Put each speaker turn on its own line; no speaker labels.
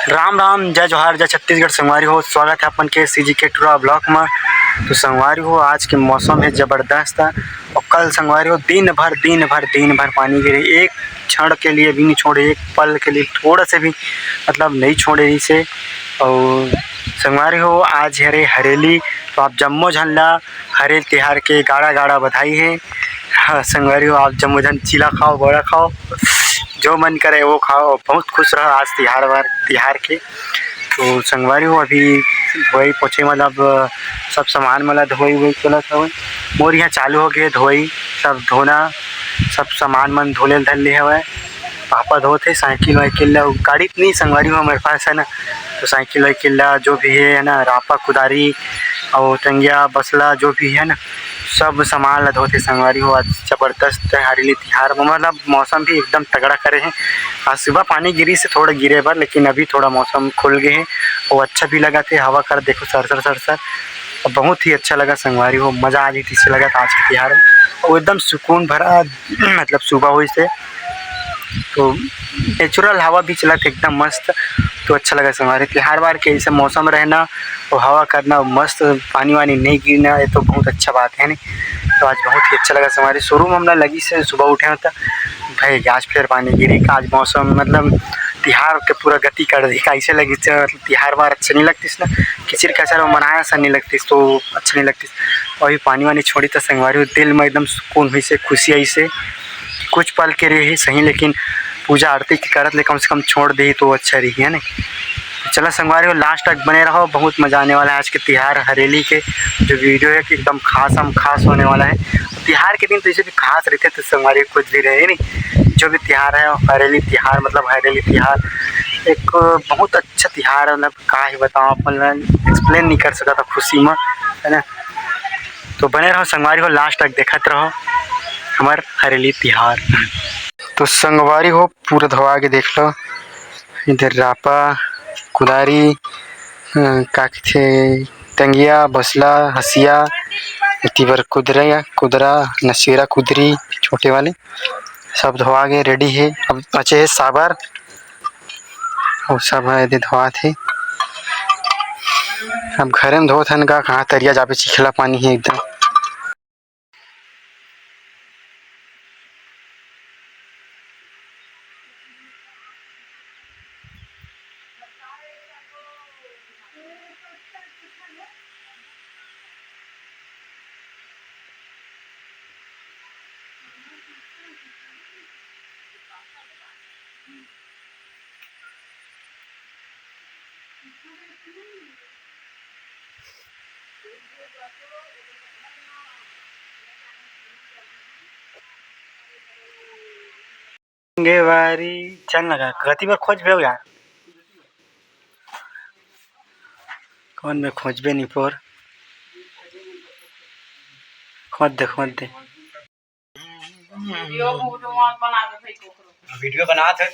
राम राम, जय जोहार, जय छत्तीसगढ़। संगवारी हो, स्वागत है अपन के सीजी के टूरा ब्लॉक में। तो संगवारी हो, आज के मौसम है ज़बरदस्त। और कल संगवारी हो दिन भर पानी गिरे, एक क्षण के लिए भी नहीं छोड़े, एक पल के लिए थोड़ा से भी मतलब नहीं छोड़े इसे। और संगवारी हो, आज हरे हरेली, तो आप जम्मो झन ला हरेल तिहार के गाड़ा गाड़ा बधाई है। हाँ संगवारी हो, आप जम्मो झन चीला खाओ, बड़ा खाओ, जो मन करे वो खाओ, बहुत खुश रहो आज तिहार के। तो संगवारी हो, अभी धोई पोछे मतलब सब सामान मतलब धोई वोई चलत हवे। मोर यहाँ चालू हो गए धोई, सब धोना, सब सामान मन धोले धर ले हवे। पापा धोते साइकिल वाइकिल ला, गाड़ी तो नहीं संगवारी हो हमारे पास है ना, तो साइकिल वाइकिल ला जो भी है ना, रापा कुदारी और टंगिया बसला जो भी है ना, सब सामान ला धोते संगवारी हो। आज जबरदस्त हरेली तिहार में मतलब मौसम भी एकदम तगड़ा करे हैं। आज सुबह पानी गिरी से थोड़ा गिरे बर, लेकिन अभी थोड़ा मौसम खुल गए हैं और अच्छा भी लगा थे। हवा कर देखो सर सर और बहुत ही अच्छा लगा संगवारी हो, मज़ा आ गई थी इससे लगा था आज के तिहार में। और एकदम सुकून भरा मतलब सुबह हुई से, तो नेचुरल हवा भी चला था एकदम मस्त। तो अच्छा लगा संगवारी तिहार बार के ऐसे मौसम रहना और हवा करना मस्त, पानी वानी नहीं गिरना, ये तो बहुत अच्छा बात है नहीं। तो आज बहुत ही अच्छा लगा संगवारी। शुरू में हमने लगी से सुबह उठे होता भाई आज फिर पानी गिरी, आज मौसम मतलब तिहार के पूरा गति कर दी, कैसे लगी मतलब तिहार बार अच्छा नहीं लगती ना, किचिर कचर मनाया ऐसा नहीं लगती तो अच्छा नहीं लगती। और पानी वानी छोड़ी तो संगवारी दिल में एकदम सुकून हुई से, खुशी आई से। कुछ पल के रही सही, लेकिन पूजा आरती की करत ले कम से कम छोड़ दी तो अच्छा रही है ना। चलो संगवारी हो, लास्ट तक बने रहो, बहुत मज़ा आने वाला है आज के तिहार हरेली के जो वीडियो है कि एकदम खास होने वाला है। तिहार के दिन तो इसे भी खास रहते तो संगवारी कुछ भी रहे नहीं, जो भी तिहार है हरेली तिहार मतलब हरेली तिहार एक बहुत अच्छा तिहार है। मतलब का ही बताऊँ, अपन एक्सप्लेन नहीं कर सका था खुशी में, है ना। तो बने रहो संगवारी हो, लास्ट तक देखते रहो हमार हरेली तिहार। तो संगवारी हो, पूरा धोआ के देख लो, इधर रापा कुदारी का थे टंगिया बसला हसिया, तीवर कुदरा नसीरा कुदरी छोटे वाले सब धोआ गए रेडी है। अब बचे है साबर और सब है धोआ थे। अब घरे में धोत हन का कहाँ तरिया जापे चिखला पानी है एकदम। वारी चल लगा गति पर खोज भे यार, कौन में खोजबे नहीं पोर, खोद दे वीडियो बना थे।